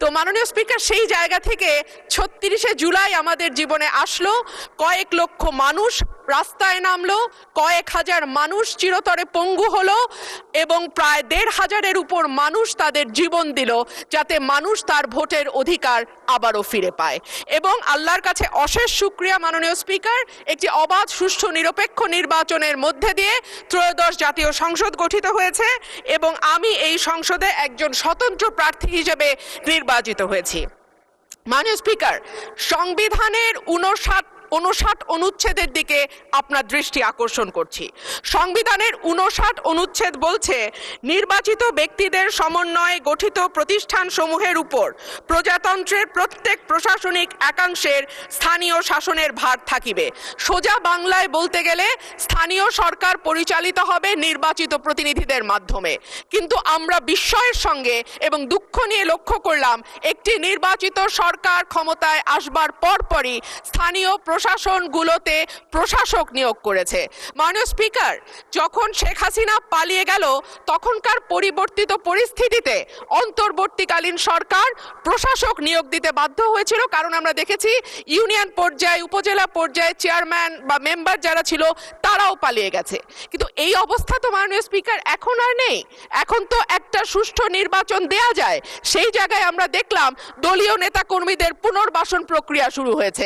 তো মাননীয় স্পিকার, সেই জায়গা থেকে ৩৬শে জুলাই আমাদের জীবনে আসলো, কয়েক লক্ষ মানুষ রাস্তায় নামলো, কয়েক হাজার মানুষ চিরতরে পঙ্গু হলো এবং প্রায় ১৫০০-এর উপর মানুষ তাদের জীবন দিল যাতে মানুষ তার ভোটের অধিকার আবারও ফিরে পায়। এবং আল্লাহর কাছে অশেষ শুকরিয়া মাননীয় স্পিকার, একটি অবাধ, সুষ্ঠু, নিরপেক্ষ নির্বাচনের মধ্যে দিয়ে ত্রয়োদশ জাতীয় সংসদ গঠিত হয়েছে এবং আমি এই সংসদে একজন স্বতন্ত্র প্রার্থী হিসেবে নির্বাচিত হয়েছি। মাননীয় স্পিকার, সংবিধানের 59 অনুচ্ছেদের দিকে আপনার দৃষ্টি আকর্ষণ করছি। সংবিধানের 59 অনুচ্ছেদ বলছে, নির্বাচিত ব্যক্তিদের সমন্বয়ে গঠিত প্রতিষ্ঠানসমূহের উপর প্রজাতন্ত্রের প্রত্যেক প্রশাসনিক একাংশের স্থানীয় শাসনের ভার থাকিবে। সোজা বাংলায় বলতে গেলে স্থানীয় সরকার পরিচালিত হবে নির্বাচিত প্রতিনিধিদের মাধ্যমে। কিন্তু আমরা বিস্ময়ের সঙ্গে এবং দুঃখ নিয়ে লক্ষ্য করলাম, একটি নির্বাচিত সরকার ক্ষমতায় আসবার পরপরই স্থানীয় প্রশাসনগুলোতে প্রশাসক নিয়োগ করেছে। মাননীয় স্পিকার, যখন শেখ হাসিনা পালিয়ে গেল তখনকার পরিবর্তিত পরিস্থিতিতে অন্তর্বর্তীকালীন সরকার প্রশাসক নিয়োগ দিতে বাধ্য হয়েছিল, কারণ আমরা দেখেছি ইউনিয়ন পর্যায়ে, উপজেলা পর্যায়ে চেয়ারম্যান বা মেম্বার যারা ছিল তারাও পালিয়ে গেছে। কিন্তু এই অবস্থা তো মাননীয় স্পিকার এখন আর নেই। এখন তো একটা সুষ্ঠু নির্বাচন দেয়া যায়। সেই জায়গায় আমরা দেখলাম দলীয় নেতাকর্মীদের পুনর্বাসন প্রক্রিয়া শুরু হয়েছে।